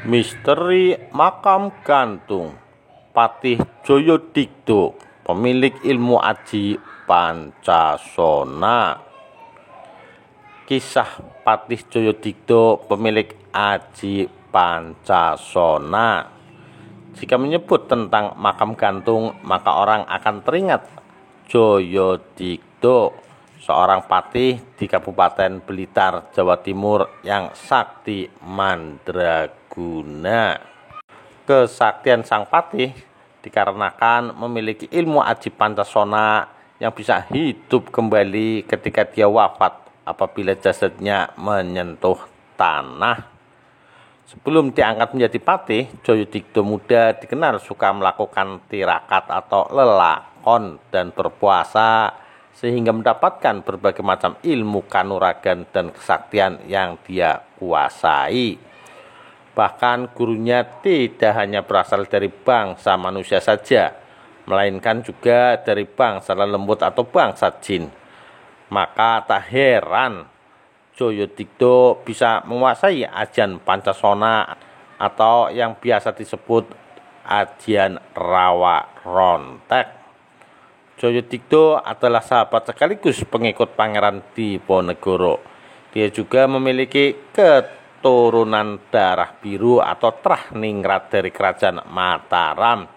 Misteri Makam Gantung Patih Joyodigdo, pemilik ilmu aji Pancasona. Kisah Patih Joyodigdo, pemilik aji Pancasona. Jika menyebut tentang makam gantung, maka orang akan teringat Joyodigdo, seorang patih di Kabupaten Blitar, Jawa Timur yang sakti mandraguna. Kesaktian sang patih dikarenakan memiliki ilmu aji Pancasona yang bisa hidup kembali ketika dia wafat apabila jasadnya menyentuh tanah. Sebelum diangkat menjadi patih, Joyodigdo muda dikenal suka melakukan tirakat atau lelakon dan berpuasa, sehingga mendapatkan berbagai macam ilmu kanuragan dan kesaktian yang dia kuasai. Bahkan gurunya tidak hanya berasal dari bangsa manusia saja, melainkan juga dari bangsa lelembut atau bangsa jin. Maka tak heran Joyodigdo bisa menguasai ajian Pancasona atau yang biasa disebut ajian Rawa Rontek. Joyodigdo adalah sahabat sekaligus pengikut Pangeran Diponegoro. Dia juga memiliki keturunan darah biru atau Trahningrat dari Kerajaan Mataram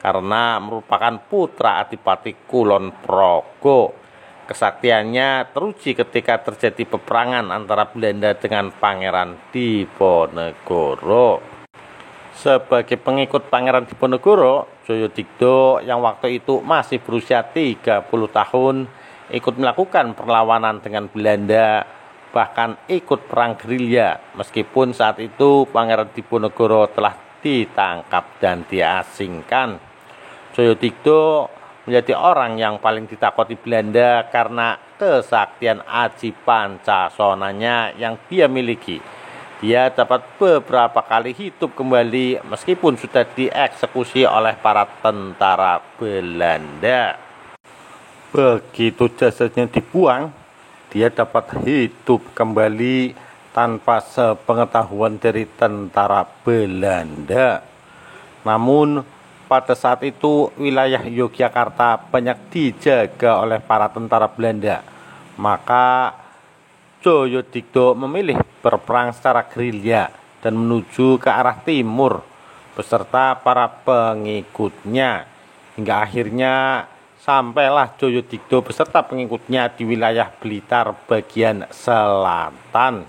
karena merupakan putra Adipati Kulon Progo. Kesaktiannya teruji ketika terjadi peperangan antara Belanda dengan Pangeran Diponegoro. Sebagai pengikut Pangeran Diponegoro, Joyodigdo yang waktu itu masih berusia 30 tahun ikut melakukan perlawanan dengan Belanda, bahkan ikut perang gerilya, meskipun saat itu Pangeran Diponegoro telah ditangkap dan diasingkan. Joyodigdo menjadi orang yang paling ditakoti Belanda karena kesaktian aji Pancasonanya yang dia miliki. Dia dapat beberapa kali hidup kembali meskipun sudah dieksekusi oleh para tentara Belanda. Begitu jasadnya dibuang, dia dapat hidup kembali tanpa sepengetahuan dari tentara Belanda. Namun pada saat itu wilayah Yogyakarta banyak dijaga oleh para tentara Belanda. Maka Joyodigdo memilih berperang secara gerilya dan menuju ke arah timur beserta para pengikutnya. Hingga akhirnya sampailah Joyodigdo beserta pengikutnya di wilayah Blitar bagian selatan.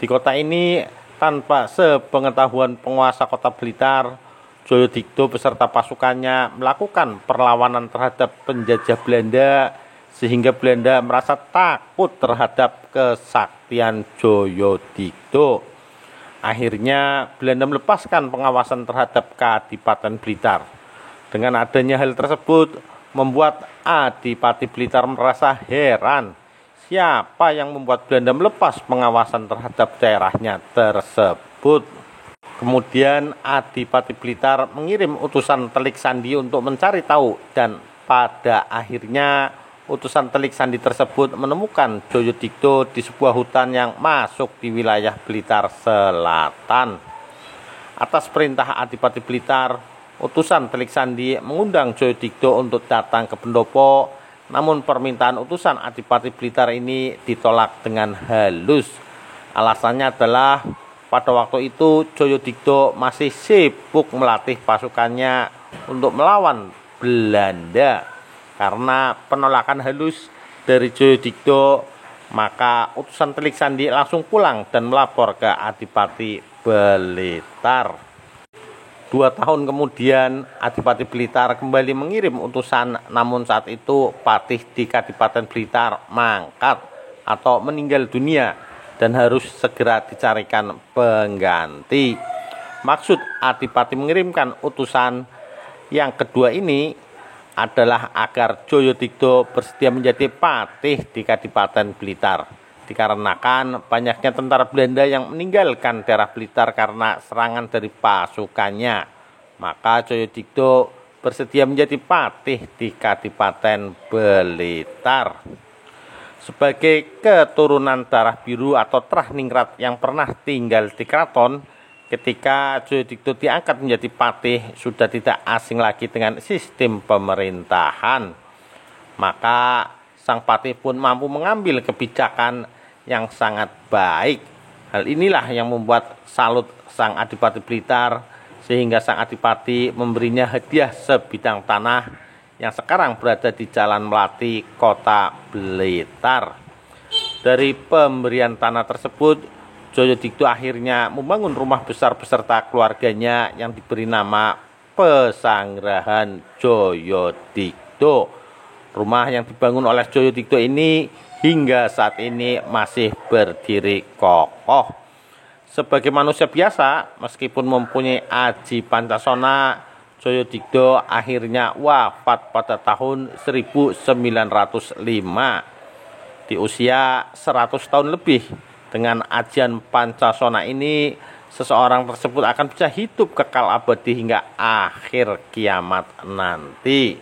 Di kota ini tanpa sepengetahuan penguasa kota Blitar, Joyodigdo beserta pasukannya melakukan perlawanan terhadap penjajah Belanda sehingga Belanda merasa takut terhadap kesaktian Joyodigdo. Akhirnya Belanda melepaskan pengawasan terhadap Kadipaten Blitar. Dengan adanya hal tersebut membuat Adipati Blitar merasa heran, siapa yang membuat Belanda melepas pengawasan terhadap daerahnya tersebut. Kemudian Adipati Blitar mengirim utusan Telik Sandi untuk mencari tahu, dan pada akhirnya utusan Telik Sandi tersebut menemukan Joyodigdo di sebuah hutan yang masuk di wilayah Blitar Selatan. Atas perintah Adipati Blitar, utusan Telik Sandi mengundang Joyodigdo untuk datang ke pendopo, namun permintaan utusan Adipati Blitar ini ditolak dengan halus. Alasannya adalah pada waktu itu Joyodigdo masih sibuk melatih pasukannya untuk melawan Belanda. Karena penolakan halus dari Joyodigdo, maka utusan Telik Sandi langsung pulang dan melapor ke Adipati Blitar. 2 tahun kemudian Adipati Blitar kembali mengirim utusan, namun saat itu patih di Kadipaten Blitar mangkat atau meninggal dunia dan harus segera dicarikan pengganti. Maksud Adipati mengirimkan utusan yang kedua ini adalah agar Joyodigdo bersedia menjadi patih di Kadipaten Blitar, dikarenakan banyaknya tentara Belanda yang meninggalkan daerah Blitar karena serangan dari pasukannya. Maka Joyodigdo bersedia menjadi patih di Kadipaten Blitar. Sebagai keturunan darah biru atau Trahningrat yang pernah tinggal di keraton, Ketika Joyodigdo diangkat menjadi patih, sudah tidak asing lagi dengan sistem pemerintahan. Maka sang patih pun mampu mengambil kebijakan yang sangat baik. Hal inilah yang membuat salut sang Adipati Blitar, sehingga sang Adipati memberinya hadiah sebidang tanah yang sekarang berada di Jalan Melati, Kota Blitar. Dari pemberian tanah tersebut, Joyodigdo akhirnya membangun rumah besar beserta keluarganya yang diberi nama Pesanggerahan Joyodigdo. Rumah yang dibangun oleh Joyodigdo ini hingga saat ini masih berdiri kokoh. Sebagai manusia biasa, meskipun mempunyai aji Pancasona, Joyodigdo akhirnya wafat pada tahun 1905 di usia 100 tahun lebih. Dengan ajian Pancasona ini, seseorang tersebut akan bisa hidup kekal abadi hingga akhir kiamat nanti.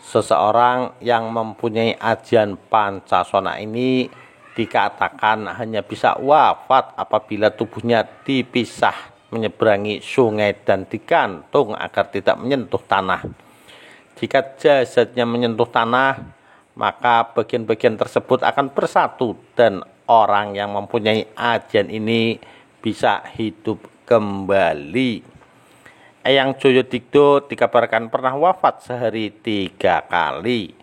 Seseorang yang mempunyai ajian Pancasona ini dikatakan hanya bisa wafat apabila tubuhnya dipisah menyeberangi sungai dan digantung agar tidak menyentuh tanah. Jika jasadnya menyentuh tanah, maka bagian-bagian tersebut akan bersatu dan orang yang mempunyai ajian ini bisa hidup kembali. Eyang Joyodigdo dikabarkan pernah wafat sehari 3 kali.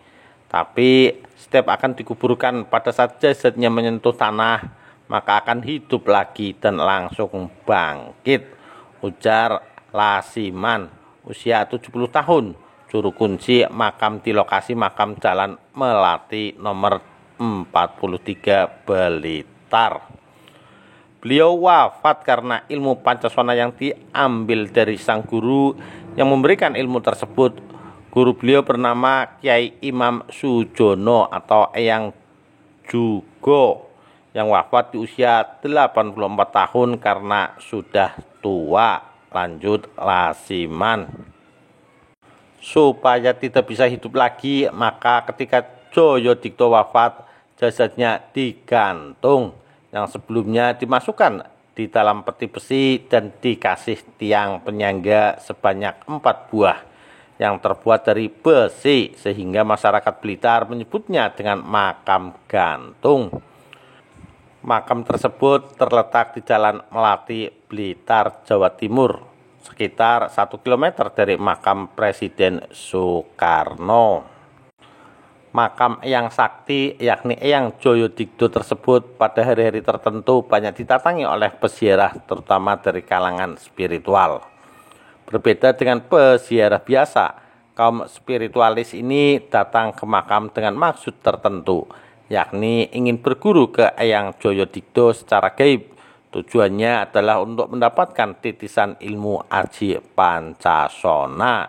Tapi setiap akan dikuburkan pada saat jasadnya menyentuh tanah, maka akan hidup lagi dan langsung bangkit. Ujar Lasiman, usia 70 tahun, juru kunci makam di lokasi makam Jalan Melati nomor 43 Blitar. Beliau wafat karena ilmu Pancasona yang diambil dari sang guru yang memberikan ilmu tersebut. Guru beliau bernama Kyai Imam Sujono atau Eyang Jugo, yang wafat di usia 84 tahun karena sudah tua. Lanjut Lasiman. Supaya tidak bisa hidup lagi, maka ketika Joyodigdo wafat, jasadnya digantung, yang sebelumnya dimasukkan di dalam peti besi dan dikasih tiang penyangga sebanyak 4 buah yang terbuat dari besi, sehingga masyarakat Blitar menyebutnya dengan makam gantung. Makam tersebut terletak di Jalan Melati, Blitar, Jawa Timur, sekitar 1 km dari makam Presiden Soekarno. Makam Eyang Sakti, yakni Eyang Joyodigdo tersebut, pada hari-hari tertentu banyak didatangi oleh peziarah, terutama dari kalangan spiritual. Berbeda dengan peziarah biasa, kaum spiritualis ini datang ke makam dengan maksud tertentu, yakni ingin berguru ke Eyang Joyodigdo secara gaib. Tujuannya adalah untuk mendapatkan titisan ilmu aji Pancasona.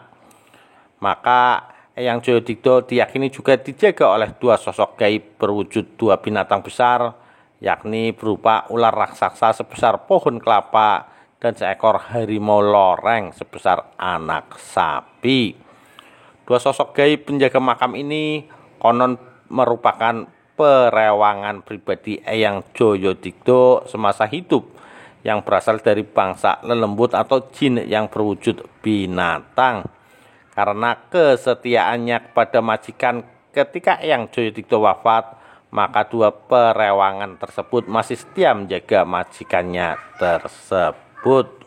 Maka Eyang Joyodigdo diyakini juga dijaga oleh 2 sosok gaib berwujud 2 binatang besar, yakni berupa ular raksasa sebesar pohon kelapa dan seekor harimau loreng sebesar anak sapi. 2 sosok gaib penjaga makam ini konon merupakan perewangan pribadi Eyang Joyodigdo semasa hidup, yang berasal dari bangsa lelembut atau jin yang berwujud binatang. Karena kesetiaannya kepada majikan ketika Eyang Joyodigdo wafat, maka 2 perewangan tersebut masih setia menjaga majikannya tersebut.